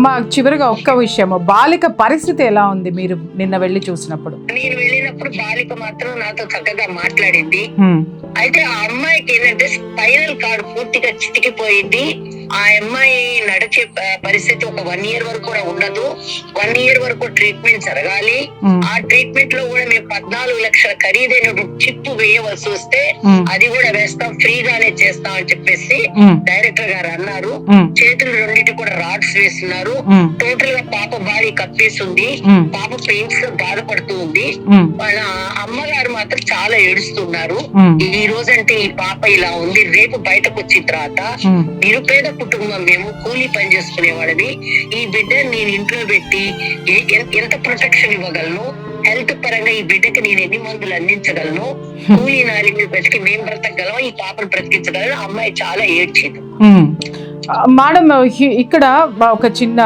అమ్మ చివరిగా ఒక్క విషయం, బాలిక పరిస్థితి ఎలా ఉంది మీరు నిన్న వెళ్ళి చూసినప్పుడు? నేను వెళ్ళినప్పుడు బాలిక మాత్రం నాతో చక్కగా మాట్లాడింది. అయితే ఆ అమ్మాయికి ఏంటంటే స్పైనల్ కార్డ్ పూర్తిగా చితికిపోయింది. ఆ అమ్మాయి నడిచే పరిస్థితి ఒక 1 year వరకు కూడా ఉండదు. 1 year వరకు ట్రీట్మెంట్ జరగాలి. ఆ ట్రీట్మెంట్ లో కూడా మేము 14 లక్షల ఖరీదైన చిప్పు వేయవలసి వస్తే అది కూడా వేస్తాం, ఫ్రీగానే చేస్తాం అని చెప్పేసి డైరెక్టర్ గారు అన్నారు. చేతులు రెండింటి కూడా రాడ్స్ వేస్తున్నారు. టోటల్ గా పాప బాడీ కప్పేసింది. పాప పెయిన్స్ తో బాధపడుతూ ఉంది. వాళ్ళ అమ్మగారు మాత్రం చాలా ఏడుస్తున్నారు. ఈ రోజు అంటే ఈ పాప ఇలా ఉంది, రేపు బయటకు వచ్చిన తర్వాత నిరుపేద కుటుంబం, మేము కూలీ పని చేసుకునే వాళ్ళని, ఈ బిడ్డ నేను ఇంట్లో పెట్టి ఎంత ప్రొటెక్షన్ ఇవ్వగలను, హెల్త్ పరంగా ఈ బిడ్డకి నేను ఎన్ని మందులు అందించగలను, కూలీ నాలి మీద బ్రతికి మేము బ్రతకగలం, ఈ పాపను బ్రతికించగలను. అమ్మాయి చాలా ఏడ్చింది. మేడం, ఇక్కడ ఒక చిన్న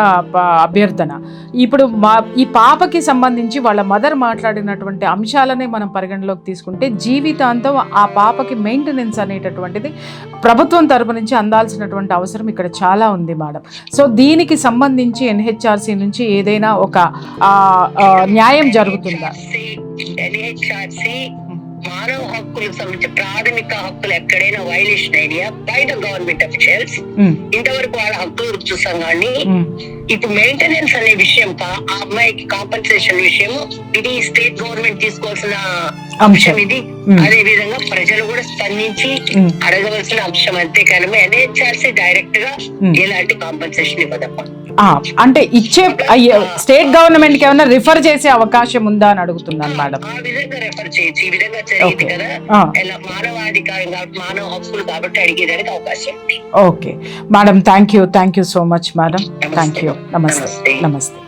అభ్యర్థన. ఇప్పుడు ఈ పాపకి సంబంధించి వాళ్ళ మదర్ మాట్లాడినటువంటి అంశాలనే మనం పరిగణలోకి తీసుకుంటే జీవితాంతం ఆ పాపకి మెయింటెనెన్స్ అనేటటువంటిది ప్రభుత్వం తరపు నుంచి అందాల్సినటువంటి అవసరం ఇక్కడ చాలా ఉంది మేడం. సో దీనికి సంబంధించి ఎన్హెచ్ఆర్సీ నుంచి ఏదైనా ఒక న్యాయం జరుగుతుందా? మానవ హక్కులకు సంబంధించి ప్రాథమిక హక్కులు ఎక్కడైనా వైలేషన్ అయినా బై ద గవర్నమెంట్ అఫీషియల్స్, ఇంతవరకు వాళ్ళ హక్కులు చూసాం. కానీ ఇప్పుడు మెయింటెనెన్స్ అనే విషయం, ఆ అమ్మాయికి కాంపన్సేషన్ విషయం, ఇది స్టేట్ గవర్నమెంట్ తీసుకోవాల్సిన అంశం. ఇది అదే విధంగా ప్రజలు కూడా స్పందించి అడగవలసిన అంశం. అంతేకాని ఎన్హెచ్ఆర్సీ డైరెక్ట్ గా ఎలాంటి కాంపన్సేషన్ ఇవ్వదమ్మా. అంటే ఇచ్చే స్టేట్ గవర్నమెంట్ కి ఏమైనా రిఫర్ చేసే అవకాశం ఉందా అని అడుగుతున్నాను మేడం. ఆ విధంగా రెఫర్ చేయొచ్చు. ఈ విధంగా జరిగింది కదా, మానవాధికారం కాబట్టి, మానవ హక్కులు కాబట్టి అడిగేదానికి అవకాశం ఉంది. Okay madam, thank you so much madam. Thank you. నమస్తే.